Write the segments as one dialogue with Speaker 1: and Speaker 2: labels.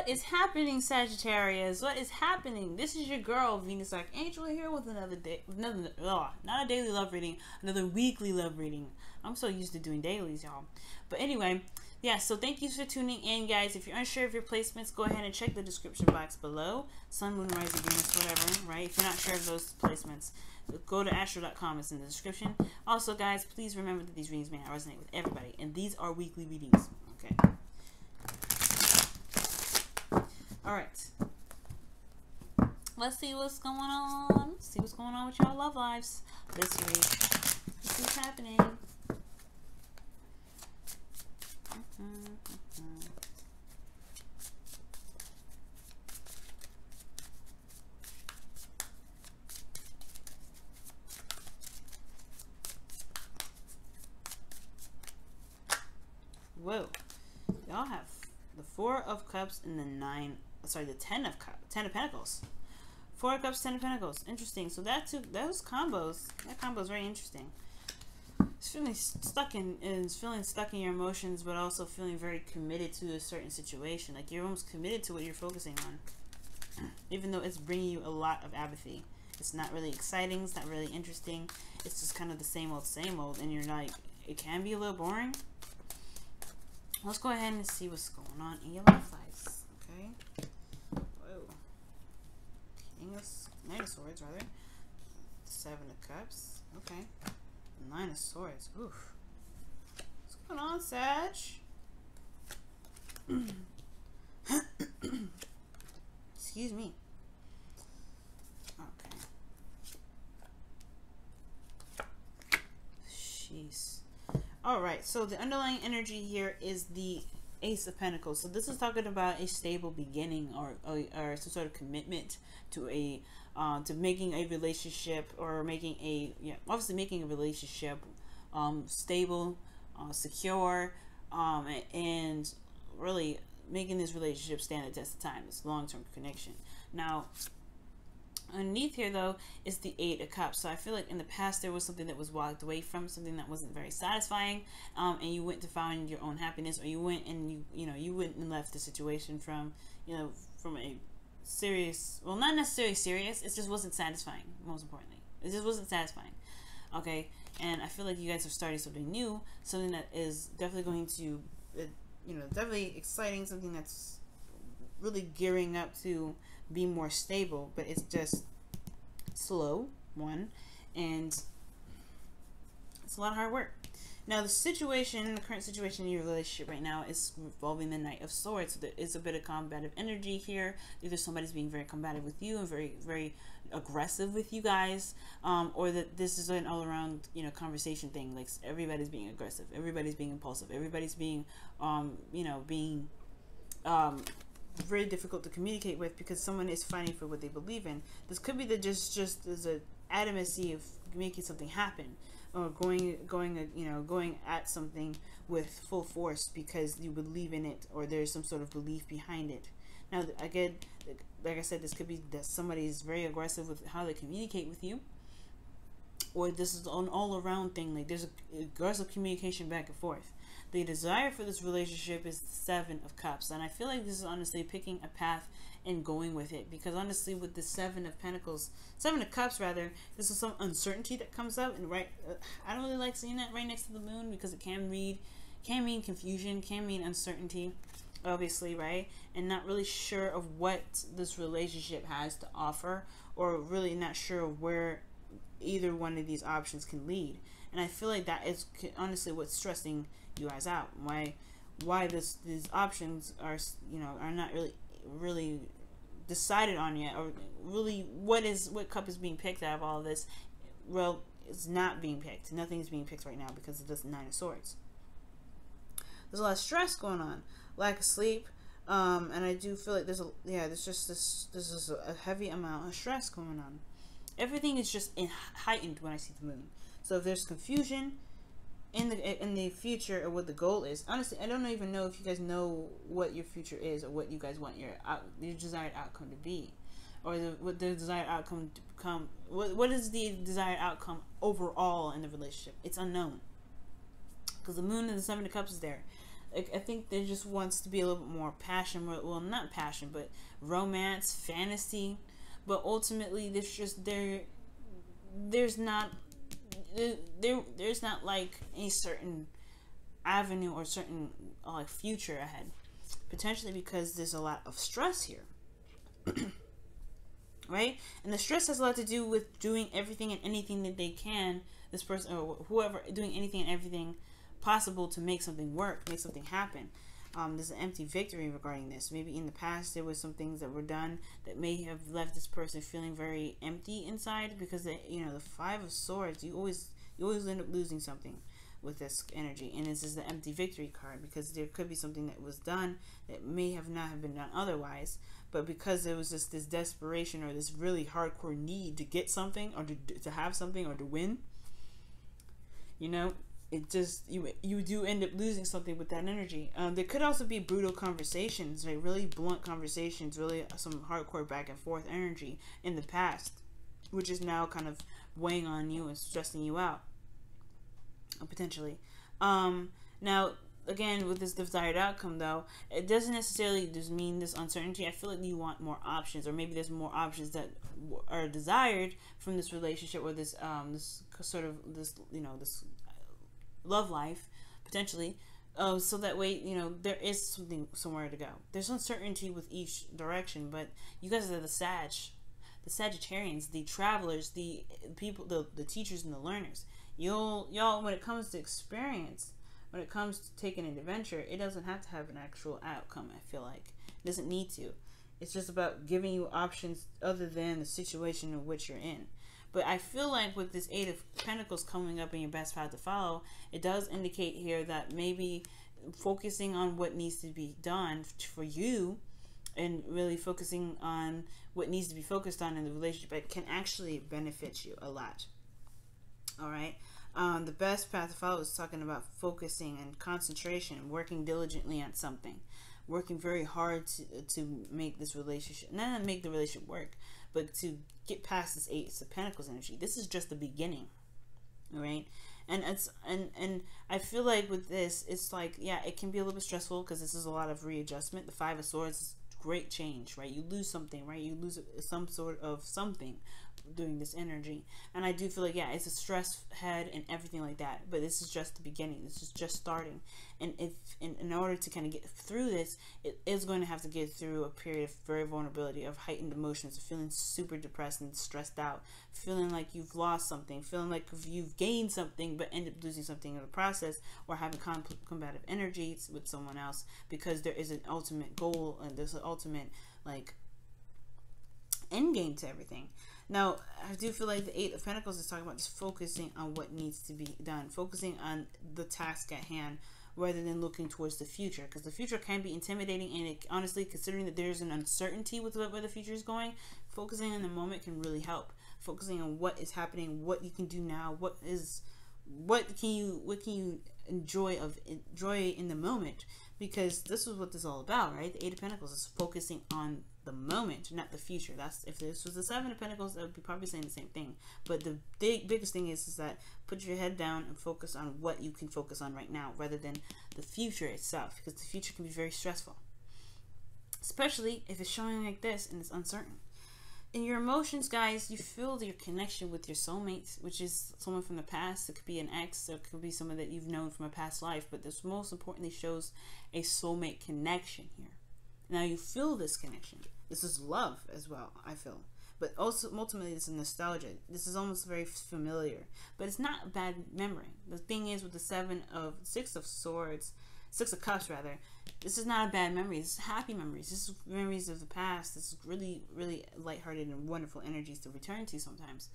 Speaker 1: What is happening, Sagittarius? What is happening? This is your girl, Venus Archangel, here with another day, not a daily love reading, another weekly love reading. I'm so used to doing dailies, y'all. But anyway, yeah, so thank you for tuning in, guys. If you're unsure of your placements, go ahead and check the description box below. Sun, Moon, Rising, Venus, whatever, right? If you're not sure of those placements, go to astro.com. It's in the description. Also, guys, please remember that these readings may not resonate with everybody, and these are weekly readings, okay? Alright. Let's see what's going on. Let's see what's going on with y'all love lives this week. Let's see what's happening. Whoa. Y'all have the Four of Cups and the the Ten of Pentacles. Four of Cups, Ten of Pentacles. Interesting. So those combos, that combo is very interesting. It's feeling stuck in your emotions, but also feeling very committed to a certain situation. Like you're almost committed to what you're focusing on, even though it's bringing you a lot of apathy. It's not really exciting. It's not really interesting. It's just kind of the same old, and you're like, it can be a little boring. Let's go ahead and see what's going on in your life lives. Okay. Whoa. Knight of Swords, rather. Seven of Cups. Okay. Nine of Swords. Oof. What's going on, Sag? Excuse me. Okay. Jeez. Alright, so the underlying energy here is the Ace of Pentacles. So this is talking about a stable beginning or some sort of commitment to to making a relationship, or making obviously making a relationship stable, secure, and really making this relationship stand the test of time. It's a long-term connection. Now, underneath here, though, is the Eight of Cups. So I feel like in the past there was something that was walked away from, something that wasn't very satisfying, and you went to find your own happiness, or you went and you went and left the situation from a serious, well, not necessarily serious, it just wasn't satisfying. Most importantly, it just wasn't satisfying. Okay, and I feel like you guys are starting something new, something that is definitely going to, definitely exciting, something that's really gearing up to be more stable, but it's just slow, and it's a lot of hard work. Now, the current situation in your relationship right now is involving the Knight of Swords. So there is a bit of combative energy here. Either somebody's being very combative with you and very, very aggressive with you guys, or that this is an all-around, conversation thing. Like everybody's being aggressive, everybody's being impulsive, everybody's being, very difficult to communicate with because someone is fighting for what they believe in. This could be that just there's a adamancy of making something happen, or going at something with full force because you believe in it, or there's some sort of belief behind it. Now, again, like I said, this could be that somebody is very aggressive with how they communicate with you, or this is an all-around thing. Like there's aggressive communication back and forth. The desire for this relationship is the Seven of Cups, and I feel like this is honestly picking a path and going with it, because honestly, with the Seven of Cups rather, this is some uncertainty that comes up, and I don't really like seeing that right next to the moon, because it can mean confusion, can mean uncertainty, obviously, right? And not really sure of what this relationship has to offer, or really not sure of where either one of these options can lead. And I feel like that is honestly what's stressing you guys out. Why these options are not really decided on yet, or really what cup is being picked out of all of this. Well, it's not being picked. Nothing is being picked right now because of this Nine of Swords. There's a lot of stress going on, lack of sleep, and I do feel like there's a heavy amount of stress going on. Everything is just heightened when I see the moon. So if there's confusion in the future, or what the goal is, honestly, I don't even know if you guys know what your future is, or what you guys want your desired outcome to be, or what the desired outcome to become. What is the desired outcome overall in the relationship? It's unknown, because the moon and the Seven of Cups is there. I think there just wants to be a little bit more passion. Well, not passion, but romance, fantasy. But ultimately, there's not there's not like a certain avenue or certain like future ahead, potentially because there's a lot of stress here. Right? And the stress has a lot to do with doing everything and anything that they can, this person or whoever, doing anything and everything possible to make something work, make something happen. There's an empty victory regarding this. Maybe in the past there was some things that were done that may have left this person feeling very empty inside, because the Five of Swords, you always end up losing something with this energy, and this is the empty victory card, because there could be something that was done that may have not have been done otherwise, but because there was just this desperation or this really hardcore need to get something or to have something or to win, it just, you do end up losing something with that energy. There could also be brutal conversations, right? Really blunt conversations, really some hardcore back and forth energy in the past, which is now kind of weighing on you and stressing you out, potentially. Now, again, with this desired outcome, though, it doesn't necessarily just mean this uncertainty. I feel like you want more options, or maybe there's more options that are desired from this relationship, or this this love life, potentially, so that way, there is somewhere to go. There's uncertainty with each direction, but you guys are the Sagittarians, the travelers, the people, the teachers and the learners. Y'all, when it comes to experience, when it comes to taking an adventure, it doesn't have to have an actual outcome. I feel like it doesn't need to. It's just about giving you options other than the situation in which you're in. But I feel like with this Eight of Pentacles coming up in your best path to follow, it does indicate here that maybe focusing on what needs to be done for you, and really focusing on what needs to be focused on in the relationship, it can actually benefit you a lot. All right. The best path to follow is talking about focusing and concentration and working diligently on something, working very hard to make this relationship, not make the relationship work, but to get past this Eight of Pentacles energy. This is just the beginning. All right. And I feel like with this, it's like, yeah, it can be a little bit stressful because this is a lot of readjustment. The Five of Swords is great change, right? You lose something, right? You lose some sort of something during this energy, and I do feel like, yeah, it's a stress head and everything like that, but this is just the beginning. This is just starting, and if in order to kind of get through this, it is going to have to get through a period of very vulnerability, of heightened emotions, feeling super depressed and stressed out, feeling like you've lost something, feeling like you've gained something but end up losing something in the process, or having combative energies with someone else, because there is an ultimate goal and there's an ultimate like end game to everything. Now, I do feel like the Eight of Pentacles is talking about just focusing on what needs to be done, focusing on the task at hand rather than looking towards the future, because the future can be intimidating, and it, honestly, considering that there's an uncertainty with where the future is going, focusing on the moment can really help. Focusing on what is happening, what you can do now, what can you enjoy in the moment, because this is what this is all about, right? The Eight of Pentacles is focusing on the moment, not the future. That's, if this was the Seven of Pentacles, I would be probably saying the same thing. But the biggest thing is that put your head down and focus on what you can focus on right now, rather than the future itself, because the future can be very stressful, especially if it's showing like this and it's uncertain. In your emotions, guys, you feel your connection with your soulmates, which is someone from the past. It could be an ex, or it could be someone that you've known from a past life, but this most importantly shows a soulmate connection here. Now you feel this connection. This is love as well, I feel. But also, ultimately, this is nostalgia. This is almost very familiar. But it's not a bad memory. The thing is, with the Six of Cups, rather, this is not a bad memory. This is happy memories. This is memories of the past. This is really, really lighthearted and wonderful energies to return to sometimes.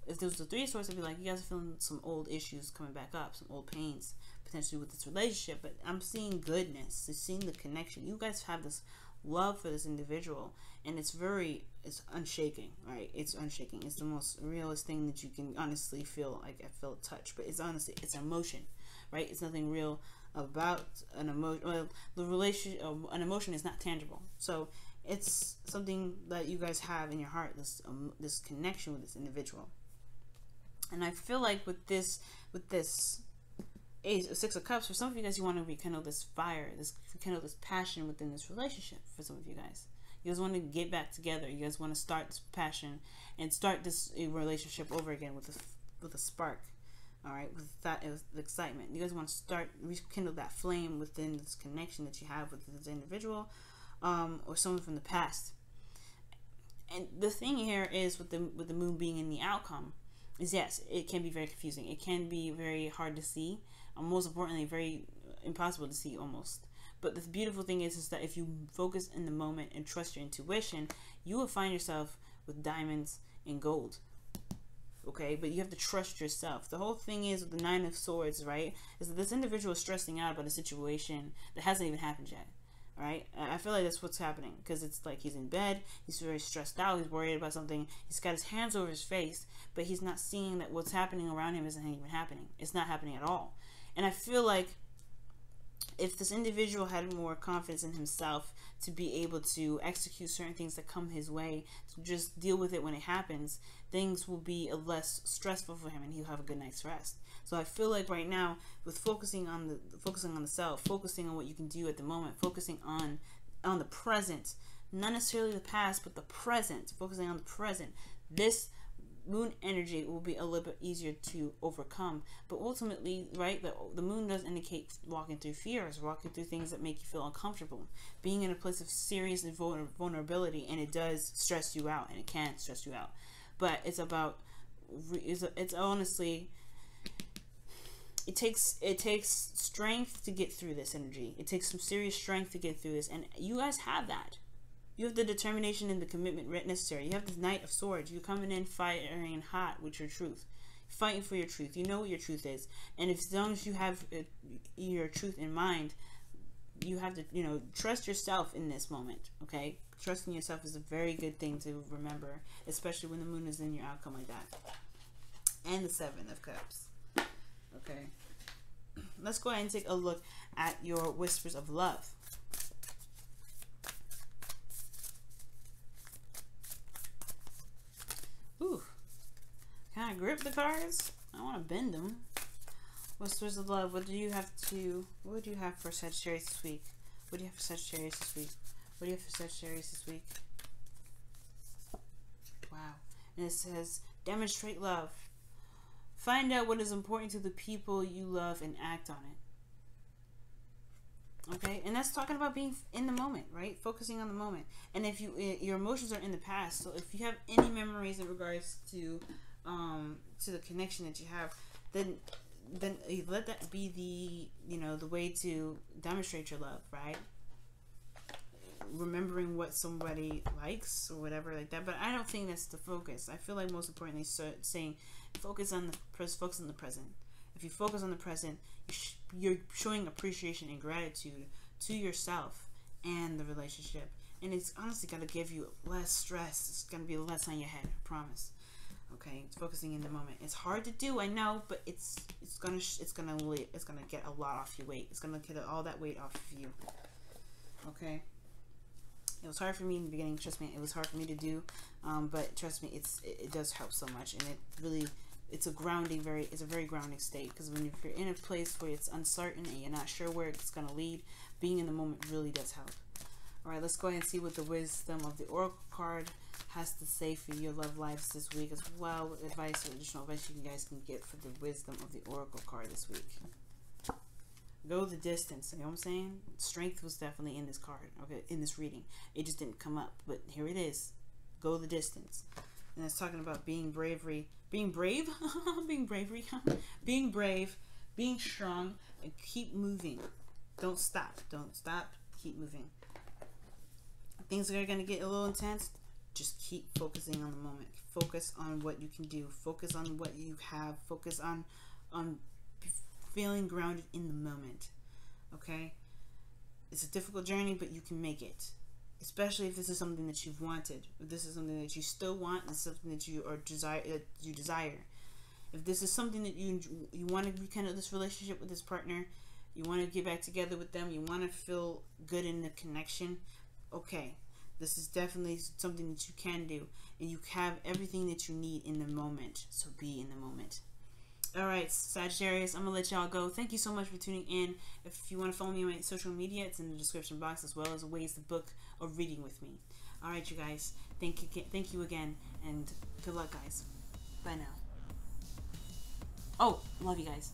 Speaker 1: If there was the Three of Swords, I'd be like, you guys are feeling some old issues coming back up, some old pains, potentially with this relationship. But I'm seeing goodness. I'm seeing the connection. You guys have this love for this individual, and it's unshaking, right? It's unshaking. It's the most realist thing that you can honestly feel. Like, I feel touch, but it's honestly, it's emotion, right? It's nothing real about an emotion. Well, the relationship, an emotion is not tangible, so it's something that you guys have in your heart, this connection with this individual. And I feel like with this Six of Cups, for some of you guys, you want to rekindle this fire, rekindle this passion within this relationship. For some of you guys want to get back together. You guys want to start this passion and start this relationship over again with a spark. All right, with that excitement. You guys want to rekindle that flame within this connection that you have with this individual, or someone from the past. And the thing here is with the moon being in the outcome is, yes, it can be very confusing. It can be very hard to see. Most importantly, very impossible to see almost. But the beautiful thing is that if you focus in the moment and trust your intuition, you will find yourself with diamonds and gold. Okay, but you have to trust yourself. The whole thing is with the Nine of Swords, right, is that this individual is stressing out about a situation that hasn't even happened yet. Right? I feel like that's what's happening, because it's like he's in bed, he's very stressed out, he's worried about something, he's got his hands over his face, but he's not seeing that what's happening around him isn't even happening. It's not happening at all. And I feel like if this individual had more confidence in himself to be able to execute certain things that come his way, to just deal with it when it happens, things will be less stressful for him and he'll have a good night's rest. So I feel like right now, with focusing on the self, focusing on what you can do at the moment, focusing on the present, not necessarily the past, but the present, focusing on the present, this moon energy will be a little bit easier to overcome. But ultimately, right, the moon does indicate walking through fears, walking through things that make you feel uncomfortable, being in a place of serious vulnerability, and it does stress you out, and it can stress you out. But it's about, it's honestly, it takes strength to get through this energy. It takes some serious strength to get through this, and you guys have that. You have the determination and the commitment necessary. You have the Knight of Swords. You're coming in firing hot with your truth, fighting for your truth. You know what your truth is, and as long as you have your truth in mind, you have to, trust yourself in this moment. Okay, trusting yourself is a very good thing to remember, especially when the moon is in your outcome like that. And the Seven of Cups. Okay, let's go ahead and take a look at your whispers of love. Ooh, can I grip the cards? I want to bend them. Whispers of love. What do you have for Sagittarius this week? What do you have for Sagittarius this week? What do you have for Sagittarius this week? Wow. And it says, demonstrate love. Find out what is important to the people you love and act on it. Okay, and that's talking about being in the moment, right? Focusing on the moment. And if your emotions are in the past, so if you have any memories in regards to the connection that you have, then you let that be the way to demonstrate your love, right? Remembering what somebody likes or whatever like that. But I don't think that's the focus. I feel like most importantly, saying focus on the present. If you focus on the present, you're showing appreciation and gratitude to yourself and the relationship, and it's honestly going to give you less stress. It's going to be less on your head, I promise. Okay, it's focusing in the moment. It's hard to do, I know, but it's gonna get a lot off your weight. It's gonna get all that weight off of you. Okay. It was hard for me in the beginning. Trust me, it was hard for me to do, but trust me, it does help so much, and it's a very grounding state, because when you're in a place where it's uncertain and you're not sure where it's going to lead, being in the moment really does help. All right, let's go ahead and see what the wisdom of the Oracle card has to say for your love lives this week, as well with advice or additional advice you guys can get for the wisdom of the Oracle card this week. Go the distance. You know what I'm saying? Strength was definitely in this card, okay, in this reading. It just didn't come up, but here it is. Go the distance. And it's talking about being brave, being strong, and keep moving. Don't stop. Keep moving. Things are going to get a little intense. Just keep focusing on the moment. Focus on what you can do. Focus on what you have. Focus on feeling grounded in the moment. Okay? It's a difficult journey, but you can make it. Especially if this is something that you've wanted. If this is something that you still want, and something that you desire. If this is something that you want to rekindle this relationship with this partner, you want to get back together with them, you want to feel good in the connection, okay, this is definitely something that you can do, and you have everything that you need in the moment. So be in the moment. All right, Sagittarius, I'm gonna let y'all go. Thank you so much for tuning in. If you want to follow me on my social media, it's in the description box, as well as ways to book a reading with me. All right, you guys. Thank you again, and good luck, guys. Bye now. Oh, love you guys.